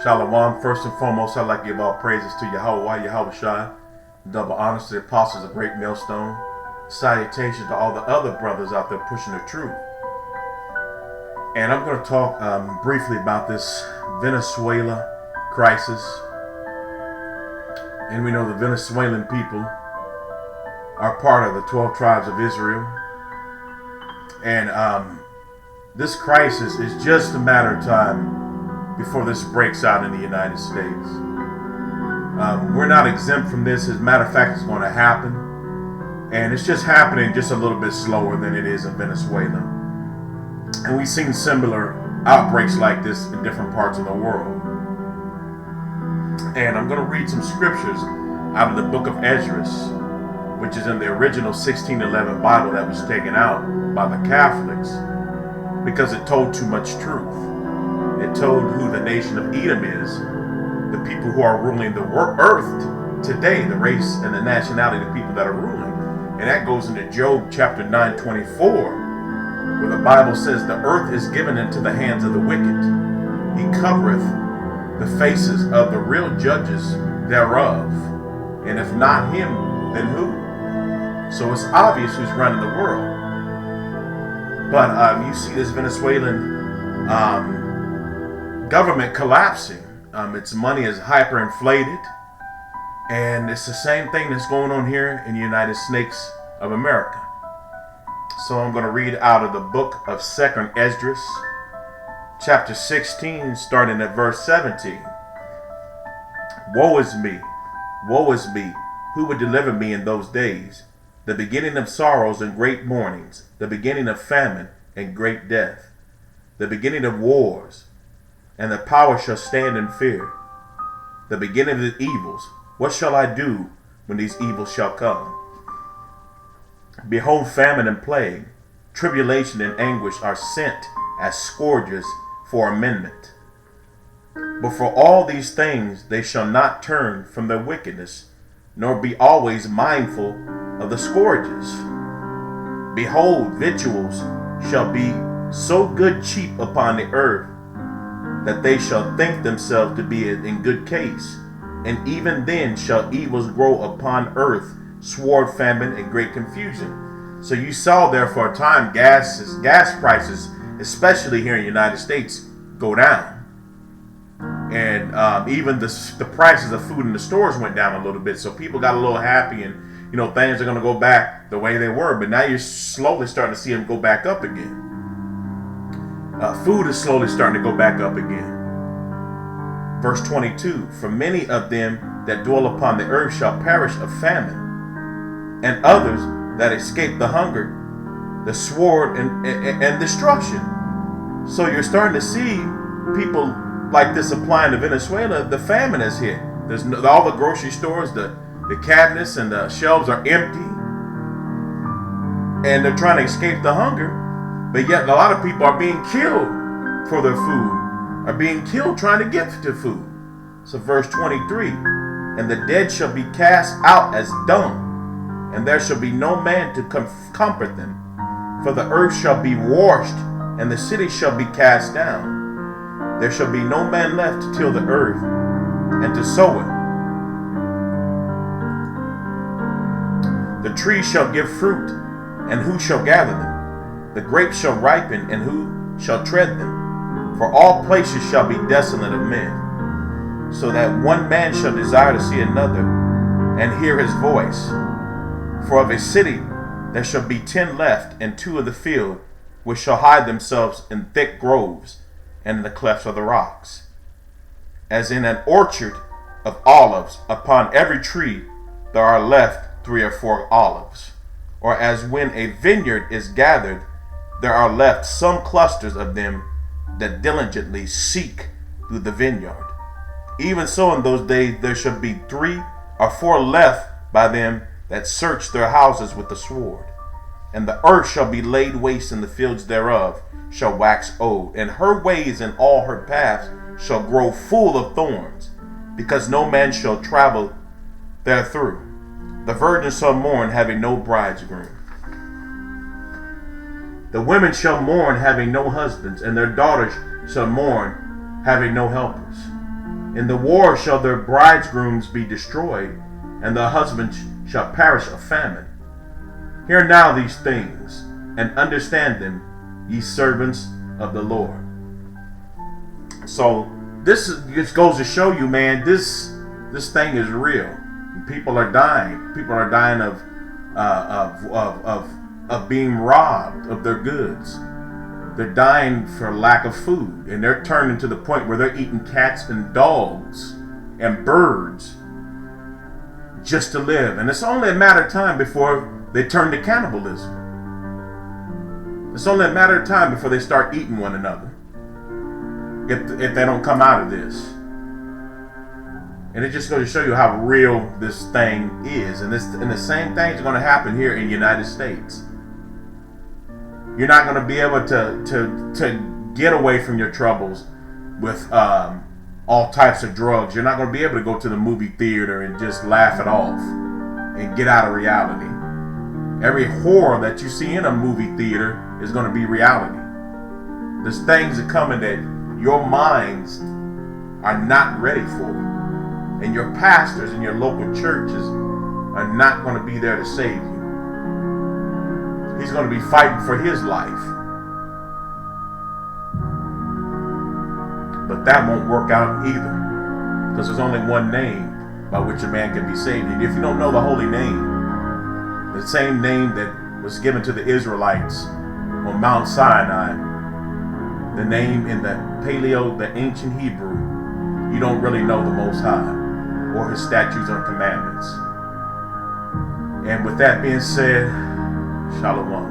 Shalom. First and foremost, I'd like to give all praises to Yahweh, Yahweh Shai. Double honors to the apostles of Great Millstone. Salutations to all the other brothers out there pushing the truth. And I'm going to talk briefly about this Venezuela crisis. And we know the Venezuelan people are part of the 12 tribes of Israel. And this crisis is just a matter of time before this breaks out in the United States. We're not exempt from this. As a matter of fact, it's going to happen. And it's just happening just a little bit slower than it is in Venezuela. And we've seen similar outbreaks like this in different parts of the world. And I'm going to read some scriptures out of the book of Esdras, which is in the original 1611 Bible that was taken out by the Catholics because it told too much truth. It told who the nation of Edom is, the people who are ruling the earth today, the race and the nationality of the people that are ruling. And that goes into Job chapter 9:24, where the Bible says the earth is given into the hands of the wicked. He covereth the faces of the real judges thereof. And if not him, then who? So it's obvious who's running the world. But you see this Venezuelan government collapsing. Its money is hyperinflated. And it's the same thing that's going on here in the United States of America. So I'm going to read out of the book of 2nd Esdras, chapter 16, starting at verse 17. Woe is me, who would deliver me in those days? The beginning of sorrows and great mournings, the beginning of famine and great death, the beginning of wars, and the power shall stand in fear. The beginning of the evils. What shall I do when these evils shall come? Behold, famine and plague, tribulation and anguish are sent as scourges for amendment. But for all these things they shall not turn from their wickedness, nor be always mindful of the scourges. Behold, victuals shall be so good cheap upon the earth, that they shall think themselves to be in good case. And even then shall evils grow upon earth, sword, famine, and great confusion. So you saw there for a time gas prices, especially here in the United States, go down. And even the prices of food in the stores went down a little bit. So people got a little happy and, things are going to go back the way they were. But now you're slowly starting to see them go back up again. Food is slowly starting to go back up again. Verse 22, for many of them that dwell upon the earth shall perish of famine, and others that escape the hunger, the sword, and destruction. So you're starting to see people like this applying to Venezuela. The famine is hit. There's all the grocery stores, the cabinets and the shelves are empty, and they're trying to escape the hunger. But yet a lot of people are being killed for their food, are being killed trying to get to food. So verse 23, and the dead shall be cast out as dung, and there shall be no man to comfort them. For the earth shall be washed, and the city shall be cast down. There shall be no man left to till the earth, and to sow it. The trees shall give fruit, and who shall gather them? The grapes shall ripen, and who shall tread them? For all places shall be desolate of men, so that one man shall desire to see another, and hear his voice. For of a city there shall be 10 left, and 2 of the field, which shall hide themselves in thick groves, and in the clefts of the rocks. As in an orchard of olives, upon every tree there are left 3 or 4 olives. Or as when a vineyard is gathered, there are left some clusters of them that diligently seek through the vineyard. Even so in those days there shall be 3 or 4 left by them that search their houses with the sword. And the earth shall be laid waste, and the fields thereof shall wax old. And her ways and all her paths shall grow full of thorns, because no man shall travel therethrough. The virgin shall mourn, having no bridegroom. The women shall mourn, having no husbands, and their daughters shall mourn, having no helpers. In the war shall their bridegrooms be destroyed, and the husbands shall perish of famine. Hear now these things, and understand them, ye servants of the Lord. So this just goes to show you, man, this thing is real. People are dying. People are dying of being robbed of their goods. They're dying for lack of food, and they're turning to the point where they're eating cats and dogs and birds just to live. And it's only a matter of time before they turn to cannibalism. It's only a matter of time before they start eating one another, if they don't come out of this. And it just goes to show you how real this thing is. And the same thing is going to happen here in the United States. You're not going to be able to get away from your troubles with all types of drugs. You're not going to be able to go to the movie theater and just laugh it off and get out of reality. Every horror that you see in a movie theater is going to be reality. There's things that coming that your minds are not ready for. And your pastors in your local churches are not going to be there to save you. He's going to be fighting for his life. But that won't work out either. Because there's only one name by which a man can be saved. And if you don't know the holy name, the same name that was given to the Israelites on Mount Sinai, the name in the the ancient Hebrew, you don't really know the Most High or his statutes or commandments. And with that being said, Shalom.